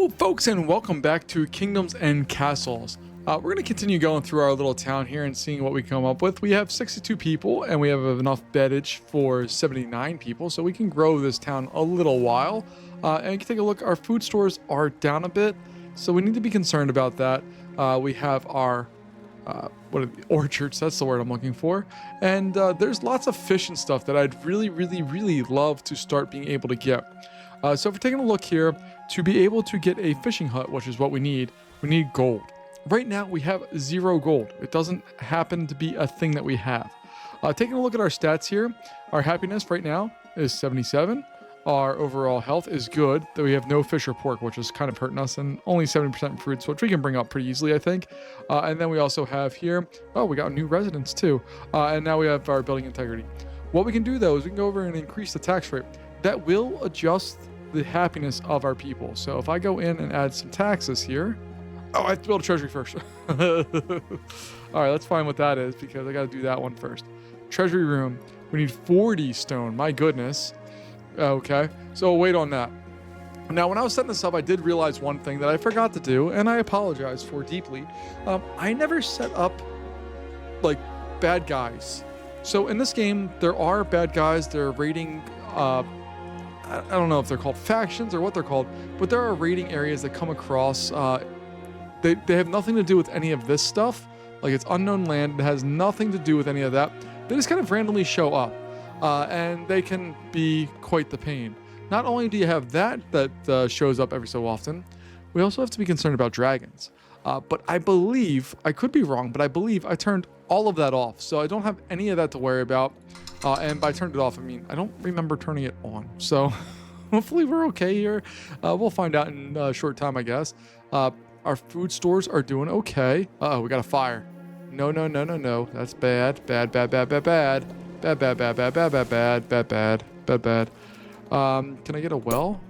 Hello folks and welcome back to Kingdoms and Castles. We're going to continue going through our little town here and seeing what we come up with. We have 62 people and we have enough beddage for 79 people, so we can grow this town a little while. And you can take a look, our food stores are down a bit, so we need to be concerned about that. We have our what are the orchards, that's the word I'm looking for, and there's lots of fish and stuff that I'd really love to start being able to get. So if we're taking a look here, to be able to get a fishing hut, which is what we need gold. Right now we have 0 gold. It doesn't happen to be a thing that we have. Taking a look at our stats here, our happiness right now is 77. Our overall health is good, though we have no fish or pork, which is kind of hurting us, and only 70% fruits, which we can bring up pretty easily, I think. And then we also have here, oh, we got new residents too. And now we have our building integrity. What we can do though is we can go over and increase the tax rate. That will adjust the happiness of our people. So if I go in and add some taxes here, oh, I have to build a treasury first. All right, let's find what that is because I got to do that one first. Treasury room, we need 40 stone. My goodness. Okay, so we'll wait on that. Now, when I was setting this up, I did realize one thing that I forgot to do, and I apologize for deeply. I never set up like bad guys. So in this game, there are bad guys. They're raiding. I don't know if they're called factions or what they're called, but there are raiding areas that come across. They have nothing to do with any of this stuff. Like, it's unknown land. It has nothing to do with any of that. They just kind of randomly show up. And they can be quite the pain. Not only do you have that shows up every so often, we also have to be concerned about dragons. But I believe, I could be wrong, but I believe I turned all of that off. So I don't have any of that to worry about. And by turned it off, I mean, I don't remember turning it on. So hopefully we're okay here. We'll find out in a short time, I guess. Our food stores are doing okay. Uh-oh, we got a fire. No. That's bad. Bad. Can I get a well?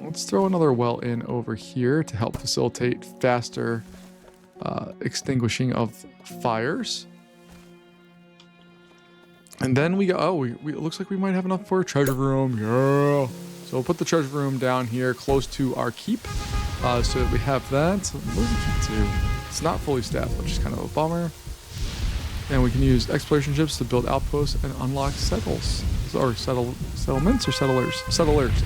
Let's throw another well in over here to help facilitate faster extinguishing of fires. And then we go, oh, it looks like we might have enough for a treasure room. Yeah. So we'll put the treasure room down here close to our keep so that we have that. What does the keep do? It's not fully staffed, which is kind of a bummer. And we can use exploration ships to build outposts and unlock settlements or settlers.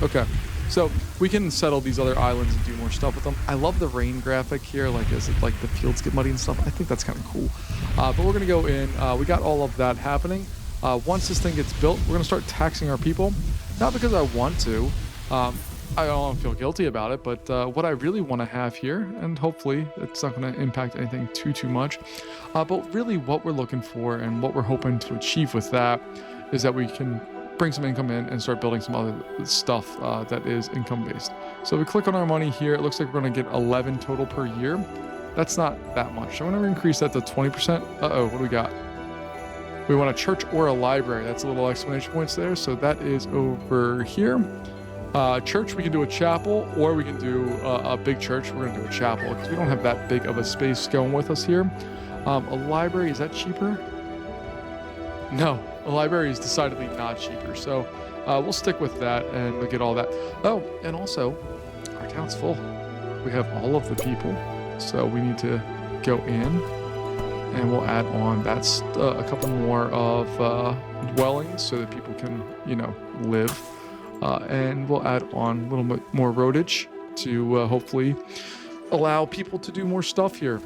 Okay. So we can settle these other islands and do more stuff with them. I love the rain graphic here, like as it, like the fields get muddy and stuff. I think that's kind of cool. But we're gonna go in. We got all of that happening. Once this thing gets built, we're gonna start taxing our people. Not because I want to. I don't feel guilty about it, but what I really want to have here, and hopefully it's not going to impact anything too much, but really what we're looking for and what we're hoping to achieve with that is that we can bring some income in and start building some other stuff that is income based. So we click on our money here. It looks like we're going to get 11 total per year. That's not that much. I'm going to increase that to 20%. Uh-oh, what do we got? We want a church or a library. That's a little exclamation points there. So that is over here. Church, we can do a chapel, or we can do a big church. We're going to do a chapel because we don't have that big of a space going with us here. A library, is that cheaper? No, a library is decidedly not cheaper. So we'll stick with that and we'll get all that. Oh, and also, our town's full. We have all of the people. So we need to go in and we'll add on. That's a couple more of dwellings so that people can, live. And we'll add on a little bit more roadage to hopefully allow people to do more stuff here.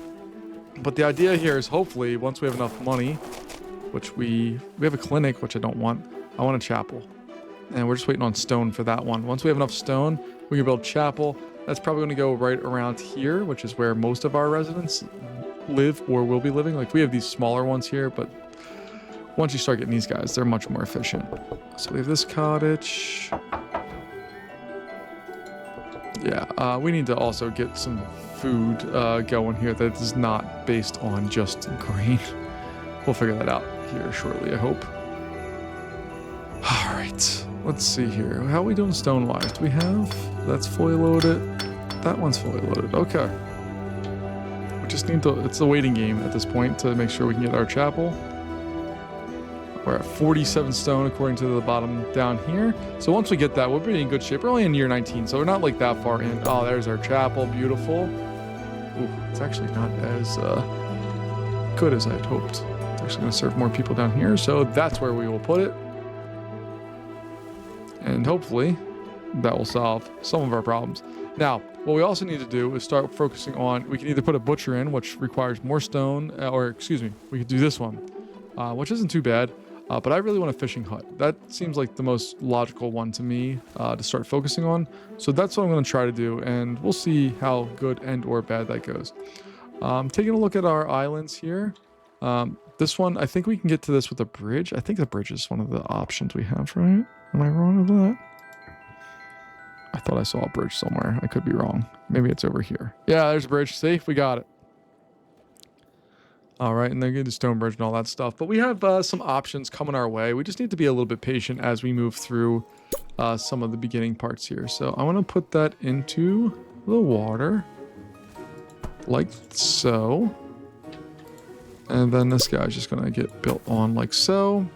But the idea here is hopefully once we have enough money, which we have a clinic, which I don't want. I want a chapel. And we're just waiting on stone for that one. Once we have enough stone, we can build chapel. That's probably going to go right around here, which is where most of our residents live or will be living. Like we have these smaller ones here, but once you start getting these guys, they're much more efficient. So we have this cottage. Yeah, we need to also get some food going here that is not based on just grain. We'll figure that out here shortly, I hope. All right, let's see here. How are we doing stone-wise? Do we have? That's fully loaded. That one's fully loaded. Okay. We just need to, it's a waiting game at this point to make sure we can get our chapel. We're at 47 stone according to the bottom down here. So once we get that, we'll be in good shape. We're only in year 19, so we're not like that far in. Oh, there's our chapel. Beautiful. Ooh, it's actually not as good as I'd hoped. It's actually going to serve more people down here, so that's where we will put it. And hopefully that will solve some of our problems. Now, what we also need to do is start focusing on, we can either put a butcher in, which requires more stone, or excuse me, we could do this one, which isn't too bad. But I really want a fishing hut. That seems like the most logical one to me to start focusing on. So that's what I'm going to try to do, and we'll see how good and or bad that goes. Taking a look at our islands here. This one, I think we can get to this with a bridge. I think the bridge is one of the options we have, right? Am I wrong with that? I thought I saw a bridge somewhere. I could be wrong. Maybe it's over here. Yeah, there's a bridge. See? We got it. All right, and then get the stone bridge and all that stuff. But we have some options coming our way. We just need to be a little bit patient as we move through some of the beginning parts here. So I want to put that into the water, like so. And then this guy's just going to get built on like so.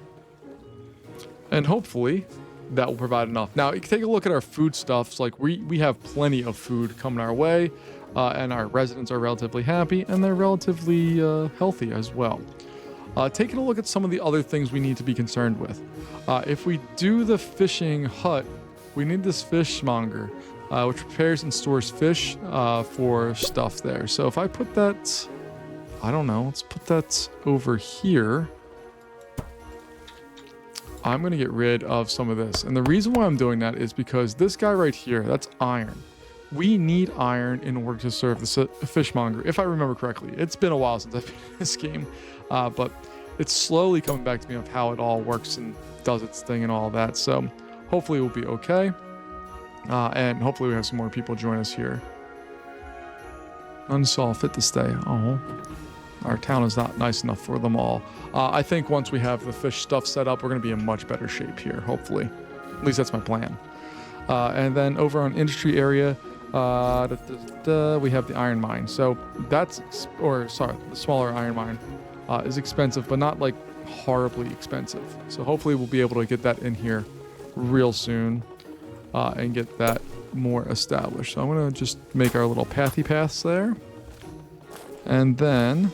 And hopefully that will provide enough. Now, take a look at our foodstuffs. Like we have plenty of food coming our way. And our residents are relatively happy, and they're relatively healthy as well. Taking a look at some of the other things we need to be concerned with. If we do the fishing hut, we need this fishmonger, which prepares and stores fish for stuff there. So if I put that, I don't know, let's put that over here. I'm going to get rid of some of this. And the reason why I'm doing that is because this guy right here, that's iron. We need iron in order to serve the fishmonger, if I remember correctly. It's been a while since I've been in this game, but it's slowly coming back to me of how it all works and does its thing and all that. So hopefully we'll be okay, and hopefully we have some more people join us here. Unsaw fit to stay. Oh, our town is not nice enough for them all. I think once we have the fish stuff set up, we're going to be in much better shape here, hopefully. At least that's my plan. And then over on industry area, we have the iron mine. So that's, or sorry, the smaller iron mine is expensive, but not like horribly expensive. So hopefully we'll be able to get that in here real soon and get that more established. So I'm going to just make our little pathy paths there. And then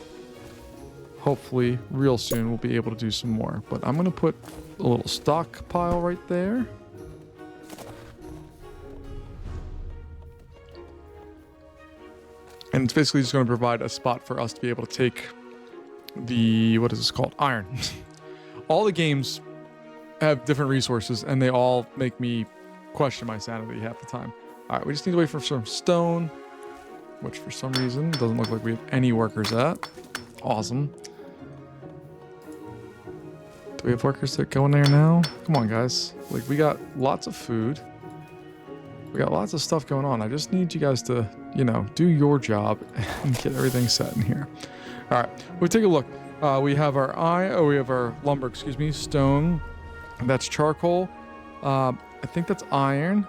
hopefully real soon we'll be able to do some more. But I'm going to put a little stockpile right there. And it's basically just going to provide a spot for us to be able to take the, what is this called? Iron. All the games have different resources, and they all make me question my sanity half the time. All right, we just need to wait for some stone, which for some reason doesn't look like we have any workers at. Awesome. Do we have workers that go in there now? Come on, guys. Like, we got lots of food. We got lots of stuff going on. I just need you guys to, you know, do your job and get everything set in here. All right, we'll take a look. We have our lumber, stone. That's charcoal. I think that's iron.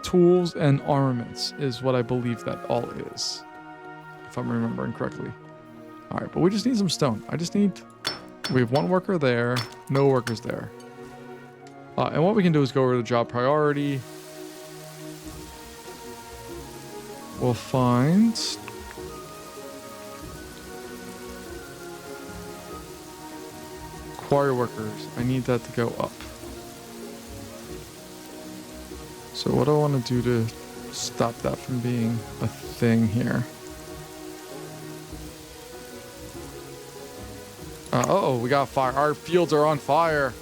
Tools and armaments is what I believe that all is, if I'm remembering correctly. All right, but we just need some stone. We have one worker there, no workers there. And what we can do is go over to job priority. We'll find quarry workers. I need that to go up. So what do I want to do to stop that from being a thing here? Uh-oh, we got fire. Our fields are on fire.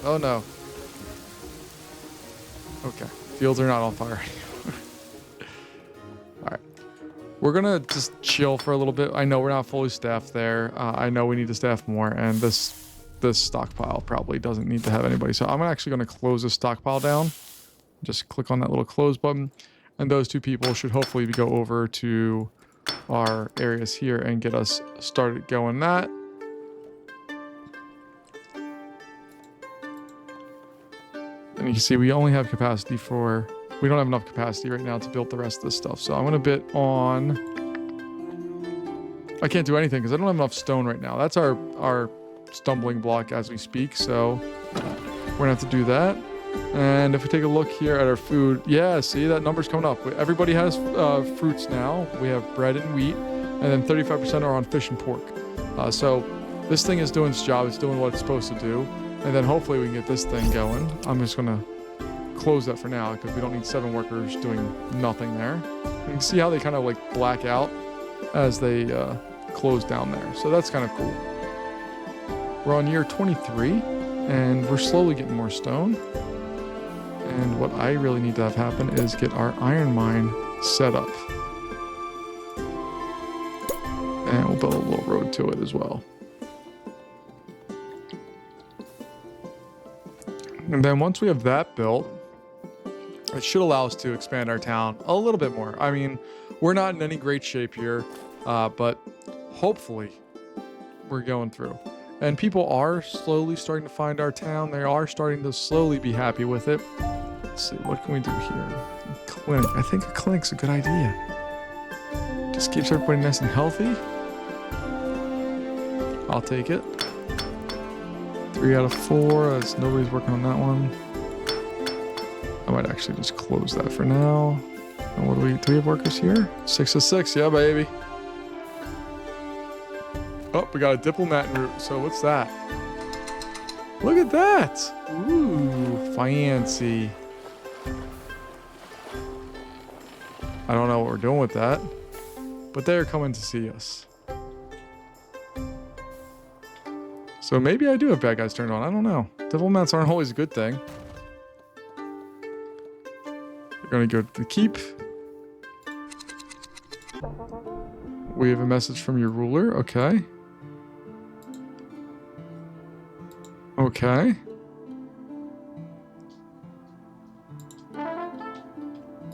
Oh no. Okay, fields are not on fire anymore. All right, we're gonna just chill for a little bit. I know we're not fully staffed there. I know we need to staff more, and this stockpile probably doesn't need to have anybody. So I'm actually gonna close this stockpile down. Just click on that little close button, and those two people should hopefully go over to our areas here and get us started going that. And you can see we only have capacity for, we don't have enough capacity right now to build the rest of this stuff. So I'm going to bid on, I can't do anything because I don't have enough stone right now. That's our stumbling block as we speak, so we're gonna have to do that. And if we take a look here at our food, yeah, see, that number's coming up. Everybody has fruits now. We have bread and wheat, and then 35% are on fish and pork. So this thing is doing its job. It's doing what it's supposed to do. And then hopefully we can get this thing going. I'm just gonna close that for now because we don't need 7 workers doing nothing there. You can see how they kind of like black out as they close down there. So that's kind of cool. We're on year 23 and we're slowly getting more stone. And what I really need to have happen is get our iron mine set up. And we'll build a little road to it as well. And then once we have that built, it should allow us to expand our town a little bit more. I mean, we're not in any great shape here, but hopefully we're going through. And people are slowly starting to find our town. They are starting to slowly be happy with it. Let's see, what can we do here? Clinic. I think a clinic's a good idea. Just keeps everybody nice and healthy. I'll take it. 3 out of 4, as nobody's working on that one. I might actually just close that for now. And what do we have workers here? 6 of 6, yeah, baby. Oh, we got a diplomat en route. So what's that? Look at that. Ooh, fancy. I don't know what we're doing with that, but they're coming to see us. So maybe I do have bad guys turned on. I don't know. Diplomats aren't always a good thing. We're going to go to the keep. We have a message from your ruler. Okay. Okay.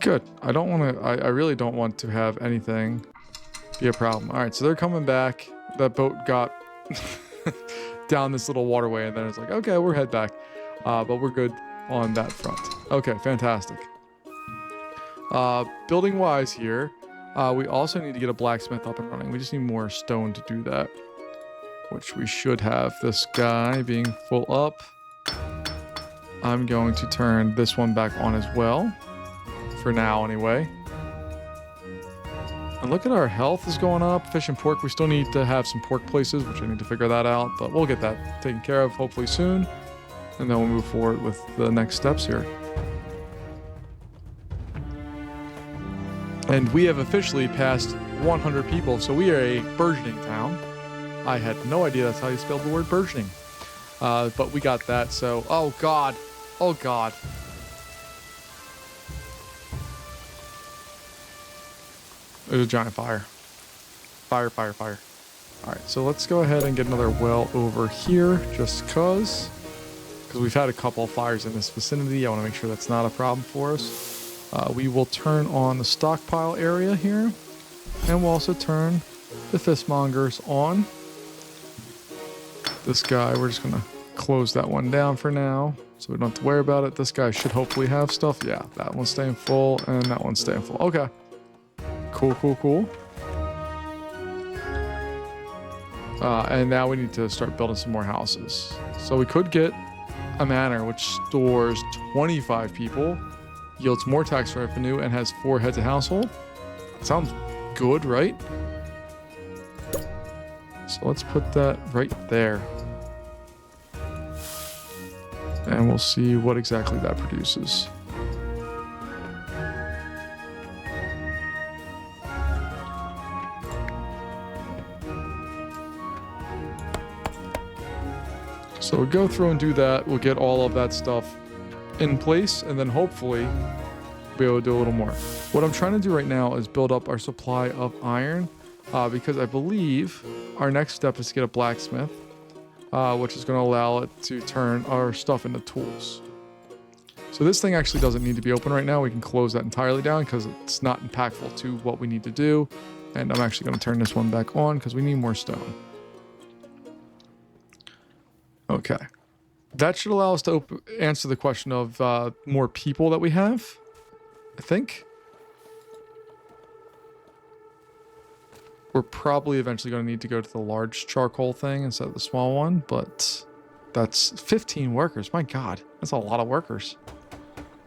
Good. I don't want to... I really don't want to have anything be a problem. All right, so they're coming back. That boat got... down this little waterway, and then it's like, okay, we'll head back, but we're good on that front. Okay, fantastic. Building wise here, we also need to get a blacksmith up and running. We just need more stone to do that, which we should have. This guy being full up. I'm going to turn this one back on as well, for now anyway. And look at our health is going up. Fish and pork, we still need to have some pork places, which I need to figure that out. But we'll get that taken care of hopefully soon. And then we'll move forward with the next steps here. And we have officially passed 100 people. So we are a burgeoning town. I had no idea that's how you spelled the word burgeoning. But we got that. So, oh God. Oh God. There's a giant fire. Fire, fire, fire. All right, so let's go ahead and get another well over here just because we've had a couple of fires in this vicinity. I want to make sure that's not a problem for us. We will turn on the stockpile area here, and we'll also turn the fistmongers on. This guy, we're just going to close that one down for now so we don't have to worry about it. This guy should hopefully have stuff. Yeah, that one's staying full, and that one's staying full. Okay. Cool, cool, cool. And now we need to start building some more houses. So we could get a manor which stores 25 people, yields more tax revenue, and has 4 heads of household. Sounds good, right? So let's put that right there. And we'll see what exactly that produces. So we'll go through and do that. We'll get all of that stuff in place, and then hopefully be able to do a little more. What I'm trying to do right now is build up our supply of iron, because I believe our next step is to get a blacksmith, which is going to allow it to turn our stuff into tools. So this thing actually doesn't need to be open right now. We can close that entirely down because it's not impactful to what we need to do. And I'm actually going to turn this one back on because we need more stone. Okay. That should allow us to answer the question of more people that we have, I think. we're probably eventually going to need to go to the large charcoal thing instead of the small one, but that's 15 workers. My God, that's a lot of workers.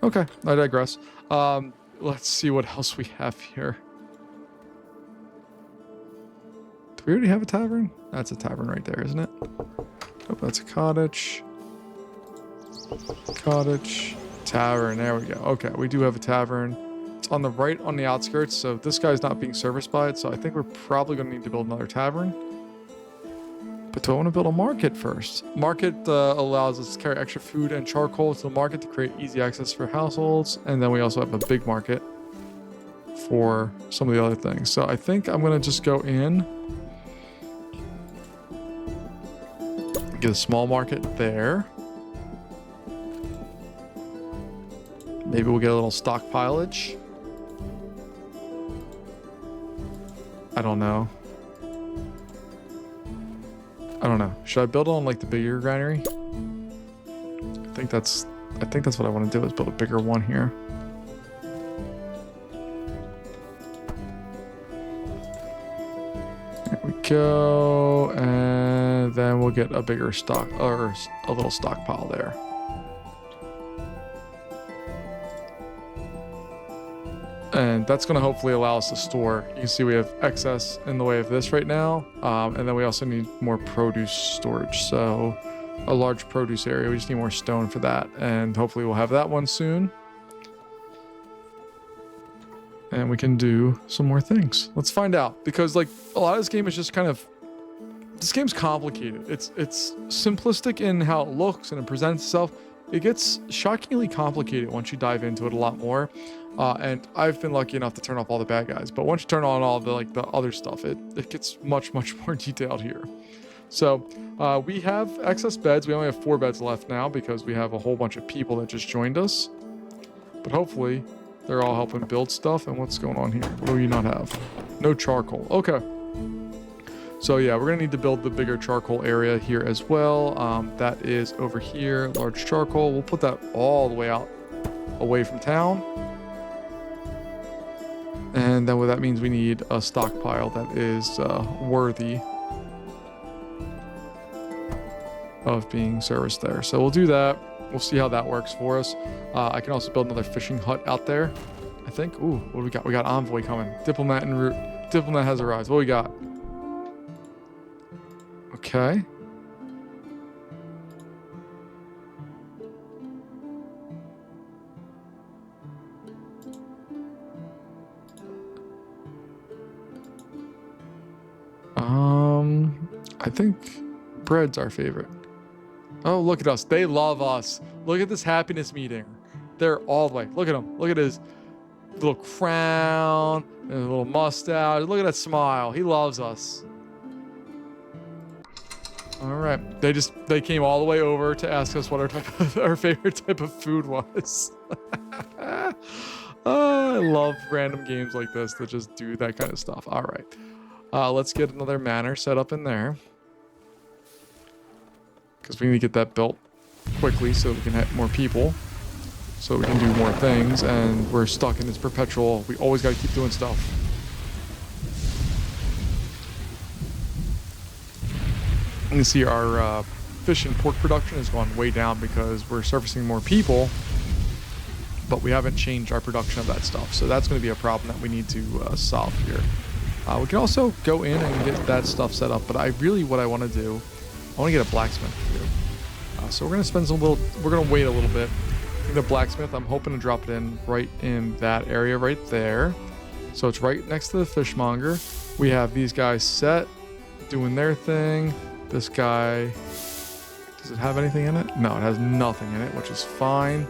Okay, I digress. Let's see what else we have here. Do we already have a tavern? That's a tavern right there, isn't it? Oh, that's a cottage. Cottage. Tavern. There we go. Okay, we do have a tavern. It's on the right on the outskirts, so this guy's not being serviced by it, so I think we're probably going to need to build another tavern. But do I want to build a market first? Market allows us to carry extra food and charcoal to the market to create easy access for households. And then we also have a big market for some of the other things. So I think I'm going to just go in. Get a small market there. Maybe we'll get a little stockpileage. I don't know. Should I build on like the bigger granary? I think that's what I want to do is build a bigger one here. There we go. And then we'll get a bigger stock or a little stockpile there. And that's going to hopefully allow us to store. You can see we have excess in the way of this right now. And then we also need more produce storage. So a large produce area. We just need more stone for that. And hopefully we'll have that one soon. And we can do some more things. Let's find out. Because like a lot of this game is just kind of... This game's complicated. It's simplistic in how it looks and it presents itself. It gets shockingly complicated once you dive into it a lot more. And I've been lucky enough to turn off all the bad guys. But once you turn on all the other stuff, it gets much more detailed here. So we have excess beds. We only have 4 beds left now because we have a whole bunch of people that just joined us. But hopefully they're all helping build stuff. And what's going on here? What do we not have? No charcoal. Okay. So yeah, we're going to need to build the bigger charcoal area here as well. That is over here, large charcoal. We'll put that all the way out away from town. And then what that means, we need a stockpile that is worthy of being serviced there. So we'll do that. We'll see how that works for us. I can also build another fishing hut out there, I think. Ooh, what do we got? We got envoy coming. Diplomat en route. Diplomat has arrived. What do we got? Okay. I think bread's our favorite. Oh, look at us. They love us. Look at this happiness meeting. They're all the way. Look at him. Look at his little crown and his little mustache. Look at that smile. He loves us. All right. They came all the way over to ask us what our favorite type of food was. Oh, I love random games like this that just do that kind of stuff. All right. Let's get another manor set up in there. Because we need to get that built quickly so we can have more people. So we can do more things. And we're stuck in this perpetual, we always got to keep doing stuff. You can see our fish and pork production has gone way down because we're servicing more people. But we haven't changed our production of that stuff. So that's going to be a problem that we need to solve here. We can also go in and get that stuff set up. But what I want to do, I want to get a blacksmith too. So we're going to we're going to wait a little bit. The blacksmith, I'm hoping to drop it in right in that area right there. So it's right next to the fishmonger. We have these guys set, doing their thing. This guy, does it have anything in it? No, it has nothing in it, which is fine.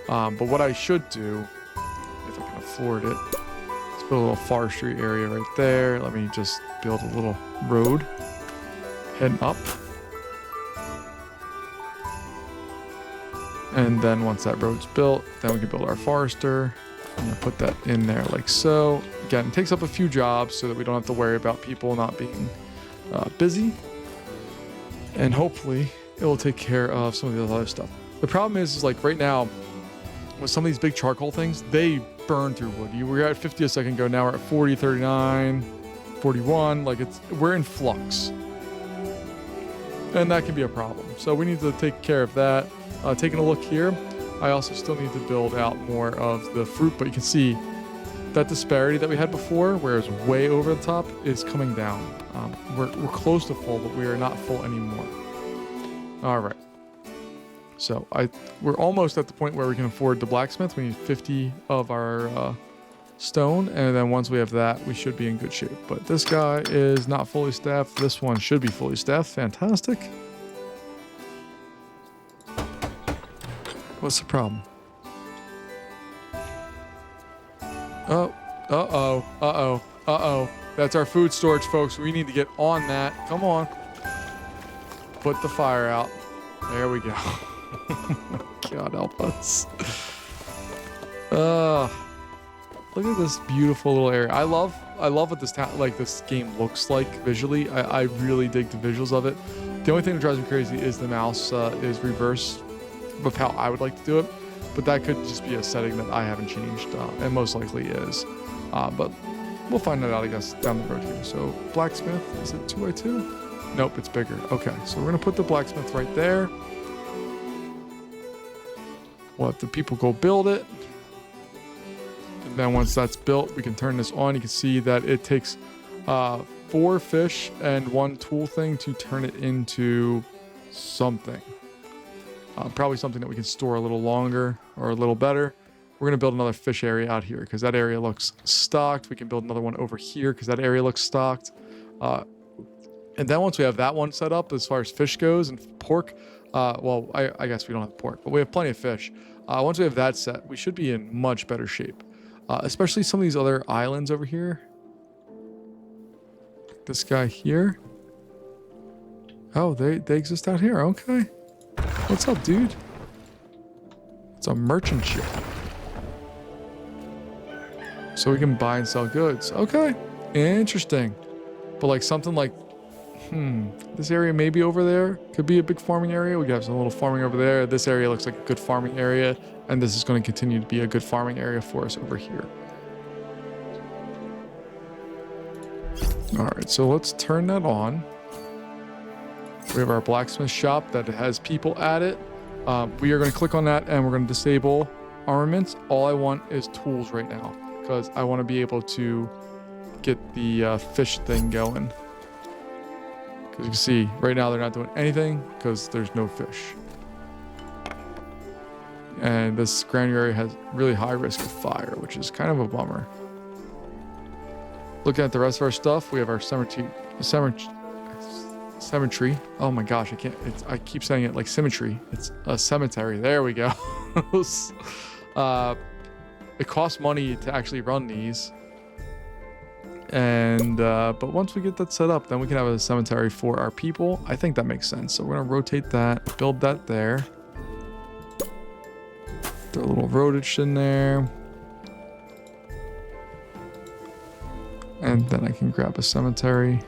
But what I should do, if I can afford it, let's build a little forestry area right there. Let me just build a little road heading up. And then once that road's built, then we can build our forester. I'm gonna put that in there like so. Again, it takes up a few jobs so that we don't have to worry about people not being busy. And hopefully it will take care of some of the other stuff. The problem is like right now, with some of these big charcoal things, they burn through wood. You were at 50 a second ago, now we're at 40, 39. 41. Like we're in flux. And that can be a problem. So we need to take care of that. Taking a look here, I also still need to build out more of the fruit, but you can see that disparity that we had before, where it's way over the top, is coming down. We're close to full, but we are not full anymore. All right. So we're almost at the point where we can afford the blacksmith. We need 50 of our stone, and then once we have that, we should be in good shape. But this guy is not fully staffed. This one should be fully staffed. Fantastic. What's the problem? Oh, uh-oh. That's our food storage, folks. We need to get on that. Come on. Put the fire out. There we go. God help us. Look at this beautiful little area. I love what this game looks like visually. I really dig the visuals of it. The only thing that drives me crazy is the mouse is reversed of how I would like to do it. But that could just be a setting that I haven't changed, and most likely is. But we'll find that out, I guess, down the road here. So blacksmith, is it 2x2? Nope, it's bigger. Okay, so we're gonna put the blacksmith right there. We'll have the people go build it. And then once that's built, we can turn this on. You can see that it takes 4 fish and 1 tool thing to turn it into something. Probably something that we can store a little longer or a little better. We're going to build another fish area out here because that area looks stocked. We can build another one over here because that area looks stocked. And then once we have that one set up as far as fish goes and pork, well, I guess we don't have pork, but we have plenty of fish. Once we have that set, we should be in much better shape. Especially some of these other islands over here. This guy here. Oh, they exist out here. Okay. What's up, dude? It's a merchant ship. So we can buy and sell goods. Okay. Interesting. But like something like, this area maybe over there could be a big farming area. We have some little farming over there. This area looks like a good farming area. And this is going to continue to be a good farming area for us over here. All right, so let's turn that on. We have our blacksmith shop that has people at it. We are going to click on that and we're going to disable armaments. All I want is tools right now because I want to be able to get the fish thing going. Because you can see right now they're not doing anything because there's no fish. And this granary has really high risk of fire, which is kind of a bummer. Looking at the rest of our stuff, we have our cemetery. Oh my gosh, I keep saying it like symmetry. It's a cemetery. There we go. It costs money to actually run these. And but once we get that set up, then we can have a cemetery for our people. I think that makes sense. So we're gonna rotate that, build that there. Throw a little roadage in there. And then I can grab a cemetery.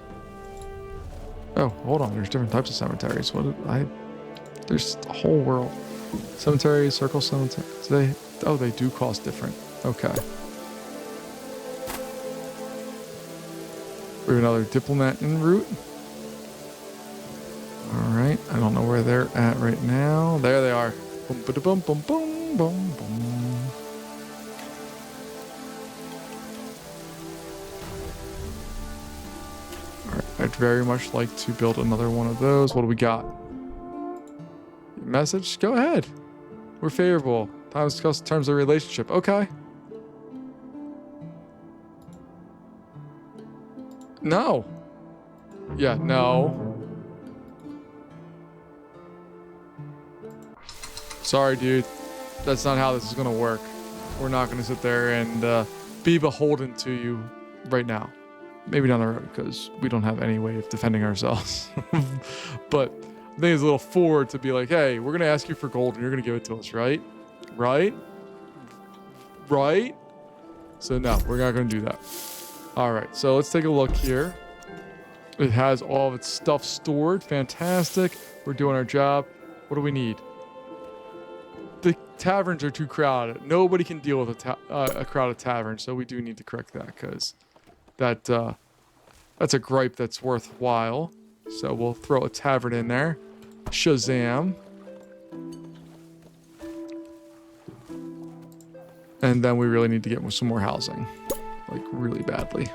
Oh, hold on. There's different types of cemeteries. There's a whole world. Cemetery, circle cemetery. They do cost different. Okay. We have another diplomat en route. All right. I don't know where they're at right now. There they are. Boom, ba boom, boom, boom, boom, boom. All right. I'd very much like to build another one of those. What do we got? Message? Go ahead. We're favorable. Time to discuss terms of relationship. Okay. No. Yeah, no. Sorry, dude. That's not how this is going to work. We're not going to sit there and be beholden to you right now. Maybe down the road, because we don't have any way of defending ourselves. But I think it's a little forward to be like, hey, we're going to ask you for gold and you're going to give it to us, right? Right? Right? So no, we're not going to do that. All right, so let's take a look here. It has all of its stuff stored. Fantastic. We're doing our job. What do we need? The taverns are too crowded. Nobody can deal with a crowded tavern, so we do need to correct that because that That's a gripe that's worthwhile. So we'll throw a tavern in there. Shazam. And then we really need to get some more housing. Like, really badly.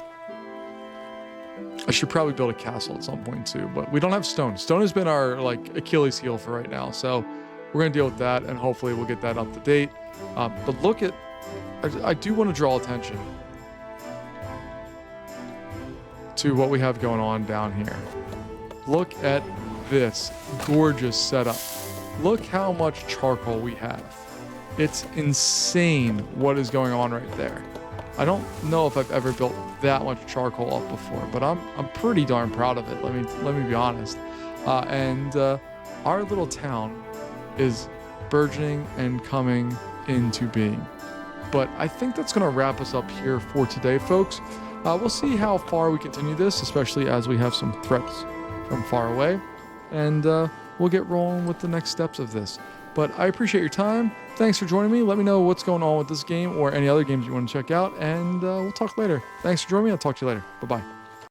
I should probably build a castle at some point too, but we don't have stone. Stone has been our, like, Achilles heel for right now. So we're going to deal with that, and hopefully we'll get that up to date. But look at... I do want to draw attention to what we have going on down here. Look at this gorgeous setup. Look how much charcoal we have. It's insane what is going on right there. I don't know if I've ever built that much charcoal up before, but I'm pretty darn proud of it. Let me be honest. Our little town is burgeoning and coming into being. But I think that's going to wrap us up here for today, folks. We'll see how far we continue this, especially as we have some threats from far away. And we'll get rolling with the next steps of this. But I appreciate your time. Thanks for joining me. Let me know what's going on with this game or any other games you want to check out. And we'll talk later. Thanks for joining me. I'll talk to you later. Bye-bye.